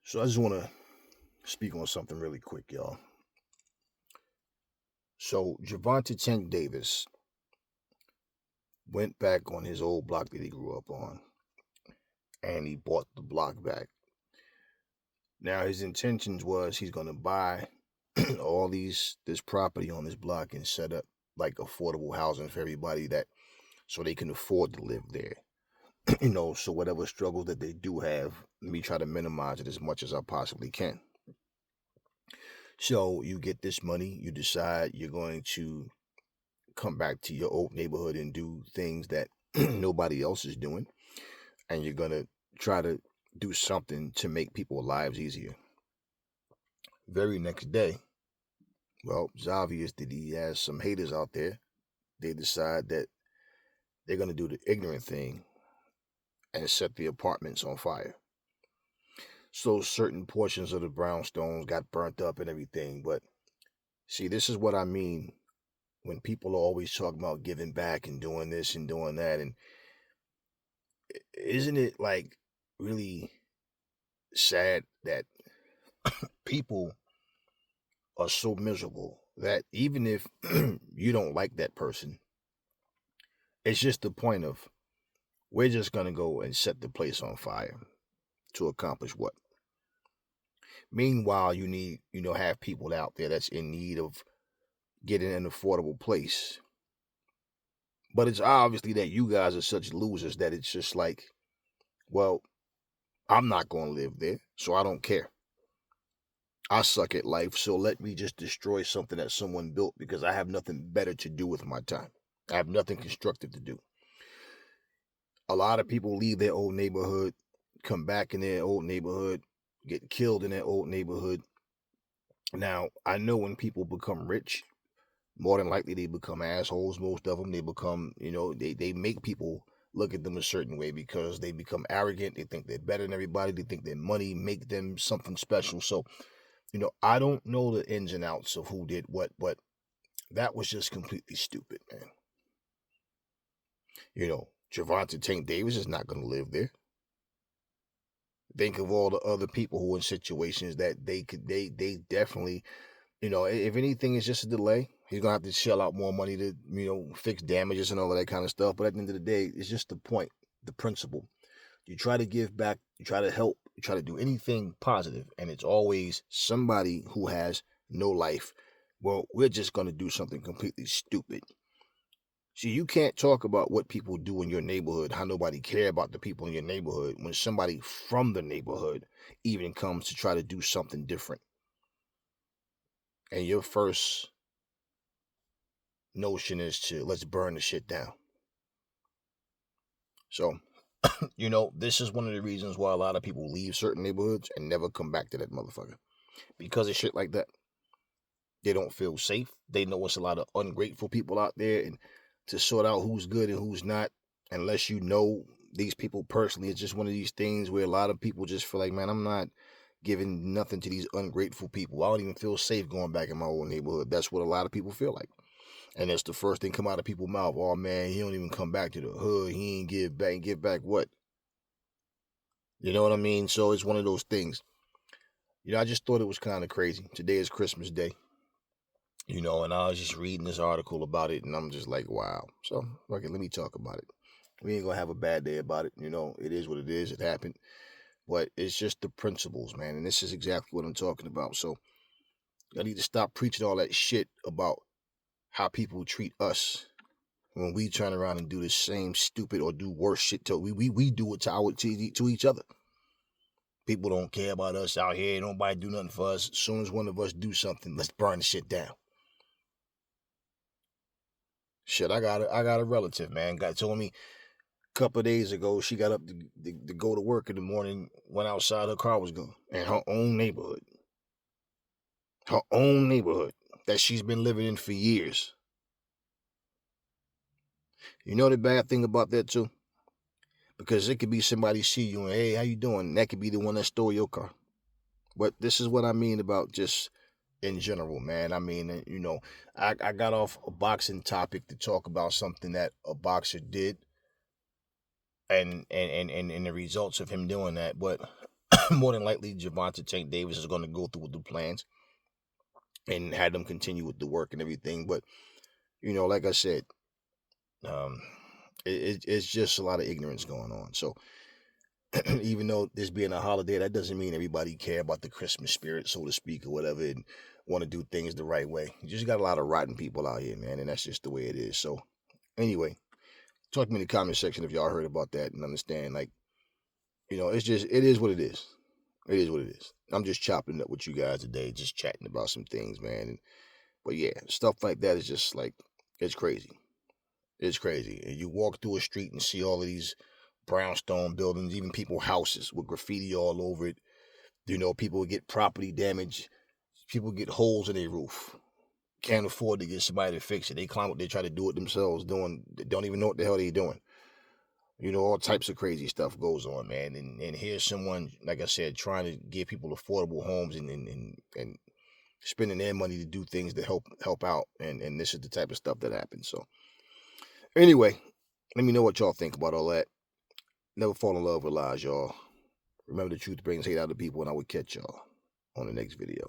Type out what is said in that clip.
So I just want to speak on something really quick, y'all. So Gervanta Tank Davis went back on his old block that he grew up on, and he bought the block back. Now his intentions was he's gonna buy all this property on this block and set up like affordable housing for everybody that so they can afford to live there. So whatever struggles that they do have, let me try to minimize it as much as I possibly can. So you get this money, you decide you're going to come back to your old neighborhood and do things that nobody else is doing, and you're going to try to do something to make people's lives easier. Very next day, well, it's obvious that he has some haters out there. They decide that they're going to do the ignorant thing and set the apartments on fire. So certain portions of the brownstones got burnt up and everything. But see, this is what I mean when people are always talking about giving back and doing this and doing that. And isn't it like really sad that people are so miserable that even if you don't like that person, it's just the point of we're just going to go and set the place on fire to accomplish what? Meanwhile, you need, have people out there that's in need of getting an affordable place. But it's obviously that you guys are such losers that it's just like, well, I'm not going to live there, so I don't care. I suck at life, so let me just destroy something that someone built because I have nothing better to do with my time. I have nothing constructive to do. A lot of people leave their old neighborhood, come back in their old neighborhood, get killed in their old neighborhood. Now, I know when people become rich, more than likely they become assholes. Most of them, they become, they make people look at them a certain way because they become arrogant. They think they're better than everybody. They think their money make them something special. So, I don't know the ins and outs of who did what, but that was just completely stupid, man. Gervanta Tank Davis is not going to live there. Think of all the other people who are in situations that they definitely, if anything is just a delay, he's going to have to shell out more money to, fix damages and all of that kind of stuff. But at the end of the day, it's just the point, the principle. You try to give back, you try to help, you try to do anything positive, and it's always somebody who has no life. Well, we're just going to do something completely stupid. See, you can't talk about what people do in your neighborhood, how nobody care about the people in your neighborhood, when somebody from the neighborhood even comes to try to do something different. And your first notion is to let's burn the shit down. So, this is one of the reasons why a lot of people leave certain neighborhoods and never come back to that motherfucker. Because of shit like that. They don't feel safe. They know it's a lot of ungrateful people out there, and to sort out who's good and who's not, unless you know these people personally, it's just one of these things where a lot of people just feel like, man, I'm not giving nothing to these ungrateful people. I don't even feel safe going back in my old neighborhood. That's what a lot of people feel like. And that's the first thing come out of people's mouth. Oh man, he don't even come back to the hood. He ain't give back. Give back what? You know what I mean? So it's one of those things. I just thought it was kind of crazy. Today is Christmas Day. And I was just reading this article about it, and I'm just like, wow. So, okay, let me talk about it. We ain't gonna have a bad day about it. It is what it is. It happened. But it's just the principles, man. And this is exactly what I'm talking about. So, I need to stop preaching all that shit about how people treat us when we turn around and do the same stupid or do worse shit to we do it to each other. People don't care about us out here. Nobody do nothing for us. As soon as one of us do something, let's burn the shit down. Shit, I got a relative, man. Got told me a couple of days ago she got up to go to work in the morning, went outside, her car was gone. In her own neighborhood. Her own neighborhood that she's been living in for years. You know the bad thing about that too? Because it could be somebody see you and, hey, how you doing? That could be the one that stole your car. But this is what I mean about just in general, man. I mean, I got off a boxing topic to talk about something that a boxer did and the results of him doing that. But more than likely, Gervanta Tank Davis is going to go through with the plans and had them continue with the work and everything. But like I said, um, it's just a lot of ignorance going on. So even though this being a holiday, that doesn't mean everybody care about the Christmas spirit, so to speak, or whatever, and want to do things the right way. You just got a lot of rotten people out here, man, and that's just the way it is. So anyway, talk to me in the comment section if y'all heard about that and understand. Like, it is what it is. It is what it is. I'm just chopping it up with you guys today, just chatting about some things, man. But yeah, stuff like that is just like, it's crazy. It's crazy. And you walk through a street and see all of these brownstone buildings, even people houses with graffiti all over it. People get property damage. People get holes in their roof. Can't afford to get somebody to fix it. They climb up, they try to do it themselves, they don't even know what the hell they're doing. All types of crazy stuff goes on, man. And here's someone, like I said, trying to give people affordable homes and spending their money to do things to help out. And this is the type of stuff that happens. So anyway, let me know what y'all think about all that. Never fall in love with lies, y'all. Remember, the truth brings hate out of people, and I will catch y'all on the next video.